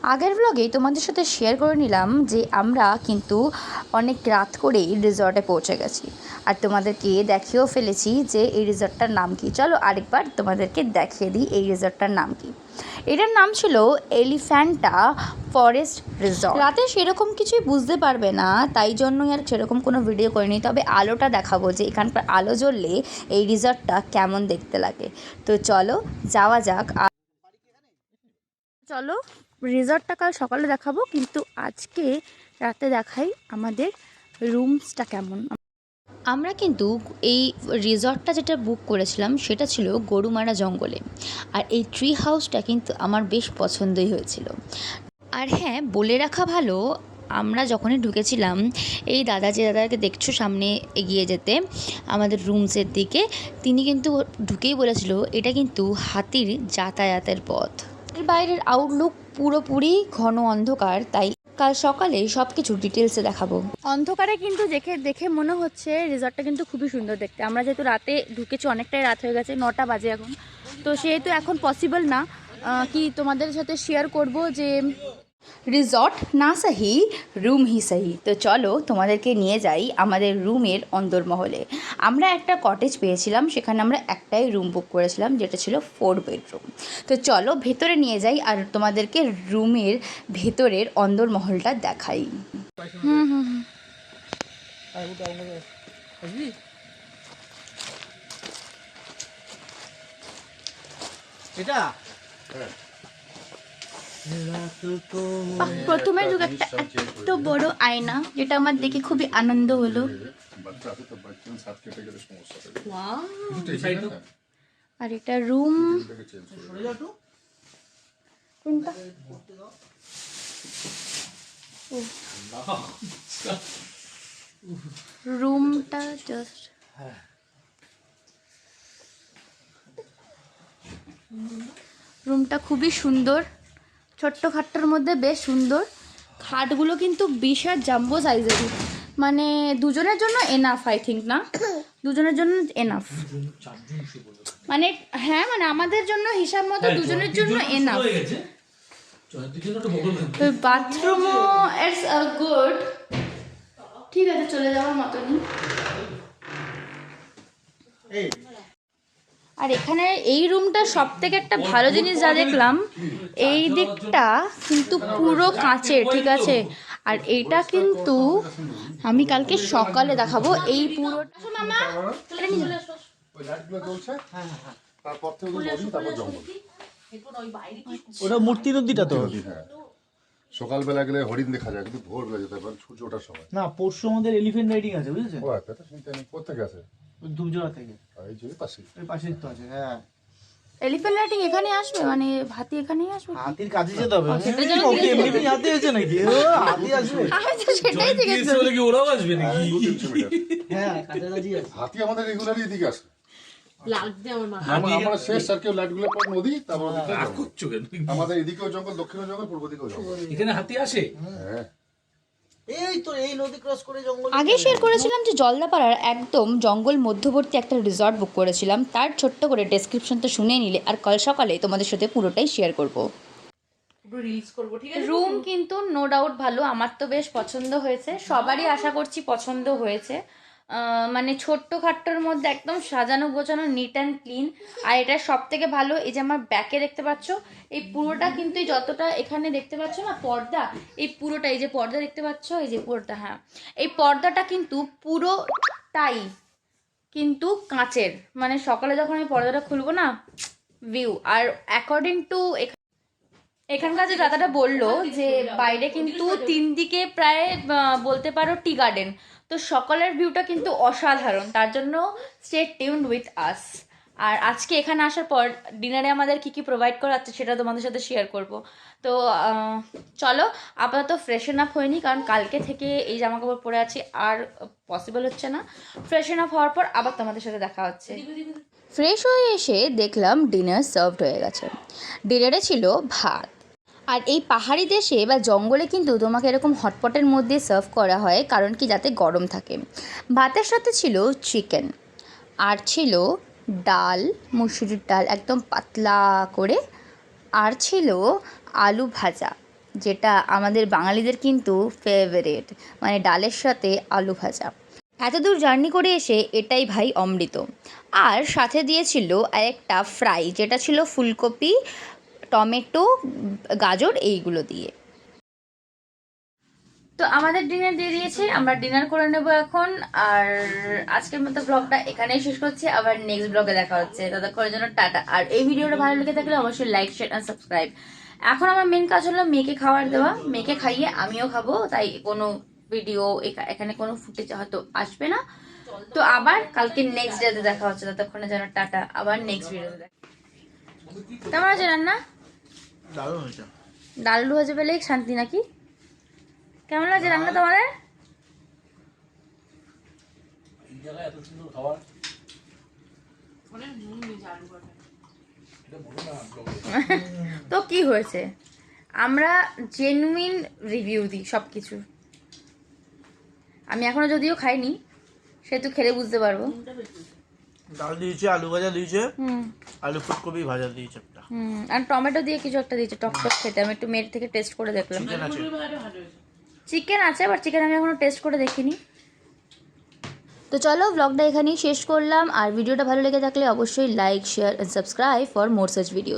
আগের ব্লগেই তোমাদের সাথে শেয়ার করে নিলাম যে আমরা কিন্তু অনেক রাত করেই রিসর্টে পৌঁছে গেছি, আর তোমাদেরকে দেখিয়েও ফেলেছি যে এই রিসর্টটার নাম কি। চলো আরেকবার তোমাদেরকে দেখিয়ে দিই এই রিসর্টটার নাম কি। এটার নাম ছিল এলিফ্যান্টা ফরেস্ট রিসর্ট। রাতে সেরকম কিছুই বুঝতে পারবে না, তাই জন্যই আর সেরকম কোনো ভিডিও করিনি, তবে আলোটা দেখাবো যে এখানকার আলো জ্বললে এই রিসর্টটা কেমন দেখতে লাগে। তো চলো যাওয়া যাক। চলো রিসর্টটা কাল সকালে দেখাবো, কিন্তু আজকে রাতে দেখাই আমাদের রুমসটা কেমন। আমরা কিন্তু এই রিসর্টটা যেটা বুক করেছিলাম সেটা ছিল গরুমারা জঙ্গলে, আর এই ট্রি হাউসটা কিন্তু আমার বেশ পছন্দই হয়েছিল। আর হ্যাঁ, বলে রাখা ভালো, আমরা যখনই ঢুকেছিলাম এই দাদাকে দেখছো সামনে এগিয়ে যেতে আমাদের রুমসের দিকে, তিনি কিন্তু ঢুকেই বলেছিল এটা কিন্তু হাতির যাতায়াতের পথ। এর বাইরের আউটলুক পুরোপুরি ঘন অন্ধকার, তাই কাল সকালে সব কিছু ডিটেলসে দেখাবো। অন্ধকারে কিন্তু দেখে মনে হচ্ছে রিসর্টটা কিন্তু খুবই সুন্দর দেখতে। আমরা যেহেতু রাতে ঢুকেছি, অনেকটাই রাত হয়ে গেছে, 9টা বাজে এখন, তো সেহেতু এখন পসিবল না কি তোমাদের সাথে শেয়ার করব যে রিসর্ট না সাহি রুম হি সাহি। তো চলো তোমাদেরকে নিয়ে যাই আমাদের রুমের অন্দরমহলে। আমরা একটা কটেজ পেয়েছিলাম, সেখানে আমরা একটাই রুম বুক করেছিলাম যেটা ছিল 4 বেডরুম। তো চলো ভেতরে নিয়ে যাই আর তোমাদেরকে রুমের ভেতরের অন্দরমহলটা দেখাই। হুম হুম হুম এটা প্রথমে ঢুকে একটা এত বড় আয়না, যেটা আমার দেখে খুবই আনন্দ হলো। আর এটা রুম, কোনটা রুমটা জাস্ট রুমটা খুবই সুন্দর, ছোট্ট খাটটার মধ্যে বেশ সুন্দর। খাটগুলো কিন্তু বিশাল জাম্বো সাইজেরই, মানে দুজনের জন্য এনাফ, আই থিঙ্ক না, দুজনের জন্য এনাফ, মানে হ্যাঁ মানে আমাদের জন্য হিসাব মতো দুজনের জন্য এনাফ। বাথরুমও ইটস গুড, ঠিক আছে, চলে যাওয়ার মতনই। আর এখানে এই রুমটা সব থেকে একটা ভালো জিনিস যা দেখলাম, এই দিকটা কিন্তু পুরো কাঁচের, ঠিক আছে। আর এটা কিন্তু আমি কালকে সকালে দেখাবো এই পুরোটা। ওটা মূর্তি নদীটা তো। সকালবেলা গেলে হরিণ দেখা যায়, কিন্তু ভোরবেলা যেতে পারেন সূর্য ওঠার সময়। না, পরশু আমাদের এলিফ্যান্ট রাইডিং আছে, বুঝেছেন? ও আচ্ছা, কোথেকে আছে? ধূপজোড়া থেকে। এই যে পাশে, ওই পাশেই তো আছে। হ্যাঁ, এলিফ্যান্ট রাইডিং এখানে আসবে, মানে হাতি এখানেই আসবে। হাতির কাছে যেতে হবে। সেটার জন্য ওকে এমনি হাতি হয়েছে নাকি? ও হাতি আসবে। আমি তো সেটাই জিজ্ঞেস করি। ওরাও আসবে নাকি? হ্যাঁ, কাছাকাছি আছে। হাতি আমাদের রেগুলারই এদিকে আসে। লাগছে আমার মাথা। আমরা শেষ আর কেউ লাইট গুলো পর নদী, তারপর করছো কেন? আমাদের এদিকেও জঙ্গল, দক্ষিণেও জঙ্গল, পূর্ব দিকেও জঙ্গল। এখানে হাতি আসে? হ্যাঁ, এই তো এই নদী ক্রস করে জঙ্গল। আগে শেয়ার করেছিলাম যে জলদাপাড়ার একদম জঙ্গল মধ্যবর্তী একটা রিসর্ট বুক করেছিলাম, তার ছোট্ট করে ডেসক্রিপশনটা শুনে নিলে আর কাল সকালে তোমাদের সাথে পুরোটাই শেয়ার করব। রুম কিন্তু নো ডাউট ভালো, আমার তো বেশ পছন্দ হয়েছে, সবারই আশা করছি পছন্দ হয়েছে। মানে ছোট্ট খাট্টোর মধ্যে একদম সাজানো গোছানো, নিট অ্যান্ড ক্লিন। আর এটা সব থেকে ভালো, এই যে আমার ব্যাকে দেখতে পাচ্ছ, এই পুরোটা কিন্তু যতটা এখানে দেখতে পাচ্ছ না পর্দা, এই পুরোটা, এই যে পর্দা দেখতে পাচ্ছ, এই যে পুরোটা, হ্যাঁ এই পর্দাটা কিন্তু পুরোটাই কিন্তু কাঁচের। মানে সকালে যখন এই পর্দাটা খুলবো না, ভিউ। আর অ্যাকর্ডিং টু এখানকার যে দাদাটা বললো যে বাইরে কিন্তু 3 দিকে প্রায় বলতে পারো টি গার্ডেন, তো সকালের ভিউটা কিন্তু অসাধারণ। তার জন্য স্টে টিউনড উইথ আস। আর আজকে এখানে আসার পর ডিনারে আমাদের কি কি প্রোভাইড করা হচ্ছে সেটা তোমাদের সাথে শেয়ার করব। তো চলো, আপাতত ফ্রেশন আপ হয়নি, কারণ কালকে থেকে এই জামাকাপড় পরে আছি, আর পসিবল হচ্ছে না। ফ্রেশন আপ হওয়ার পর আবার তোমাদের সাথে দেখা হচ্ছে। ফ্রেশ হয়ে এসে দেখলাম ডিনার সার্ভড হয়ে গেছে। ডিনারে ছিল ভাত, আর এই পাহাড়ি দেশে বা জঙ্গলে কিন্তু তোমাকে এরকম হটপটের মধ্যে সার্ভ করা হয়, কারণ কি যাতে গরম থাকে। ভাতের সাথে ছিল চিকেন, আর ছিল ডাল, মুসুরির ডাল একদম পাতলা করে, আর ছিল আলু ভাজা, যেটা আমাদের বাঙালিদের কিন্তু ফেভারিট, মানে ডালের সাথে আলু ভাজা। এত দূর জার্নি করে এসে এটাই ভাই অমৃত। আর সাথে দিয়েছিল আরেকটা ফ্রাই, যেটা ছিল ফুলকপি, টমেটো, গাজর এইগুলো দিয়ে। তো আমাদের ডিনার দিয়ে দিয়েছে, আমরা ডিনার করে নেব এখন। আর আজকের মতো ব্লগটা এখানেই শেষ করছি, আবার নেক্সট ব্লগে দেখা হচ্ছে। ততক্ষণের জন্য টাটা। আর এই ভিডিওটা ভালো লেগে থাকলে অবশ্যই লাইক, শেয়ার আর সাবস্ক্রাইব। এখন আমার মেন কাজ হলো মেয়েকে খাবার দেওয়া, মেয়েকে খাইয়ে আমিও খাবো, তাই কোনো ভিডিও এখানে কোনো ফুটেজ হয়তো আসবে না। তো আবার কালকে নেক্সট ডেতে দেখা হচ্ছে, ততক্ষণের জন্য টাটা, আবার নেক্সট ভিডিওতে দেখা। কেমন আছে রান্না? দারুণ হয়েছে। ডাল আলু ভাজা পেলেই শান্তি নাকি? কেমন লাগছে রান্না তোমাদের? এই জায়গায় এত সুন্দর খাবার তো কি হয়েছে, আমরা জেনুইন রিভিউ দিই সব কিছু। আমি এখনো যদিও খাইনি, সেহেতু খেলে বুঝতে পারবো। ডাল দিয়েছে, আলু ভাজা দিয়েছে, হুম আলু ফুলকপি ভাজা দিয়েছে একটা। আর টমেটো দিয়ে কিছু একটা দিয়েছে টক টক খেতে। আমি একটু মেয়ের থেকে টেস্ট করে দেখলাম। চিকেন আছে। চিকেন আছে, বাট চিকেন আমি এখনো টেস্ট করে দেখিনি। তো চলো ব্লগটা এখানেই শেষ করলাম। আর ভিডিওটা ভালো লেগে থাকলে অবশ্যই like, share and subscribe for more such video.